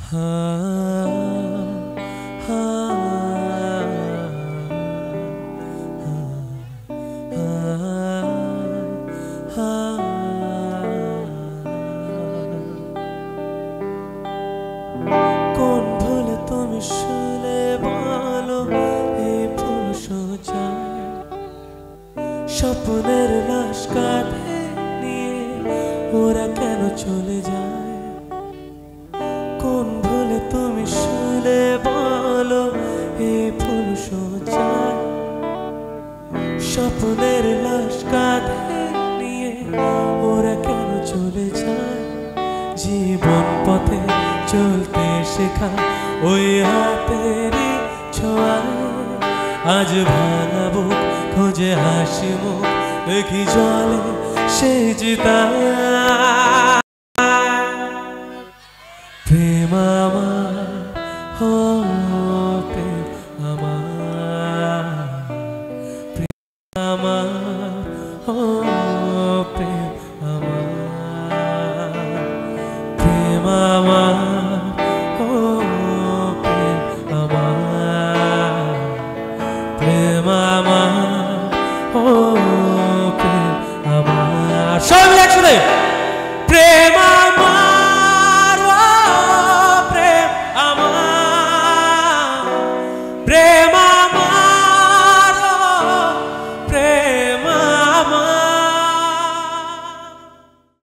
কোন ভুলে তুমি শুলে বলো এই ফুল সোজায় স্বপ্নের লাশ কাঁধে নিয়ে ওরা কেন চলে যায়। কোন ভুলে তুমি শুলে বলো এই ফুল সোজায় স্বপ্নের লাশ কাঁধে নিয়ে ওরা কেন চলে যায়। জীবন পথে চলতে শেখা ওই হাতেরই ছোঁয়ায় আজ ভাঙা বুক খোঁজে হাসি মুখ দেখি জলে সে চিতায়। প্রেম আমার হো প্রেম আমার, প্রেম আমার হো প্রেম আমার, প্রেম আমার হো প্রেম আমার, প্রেম আমার হো প্রেম আমার। সবাই মিলে একসাথে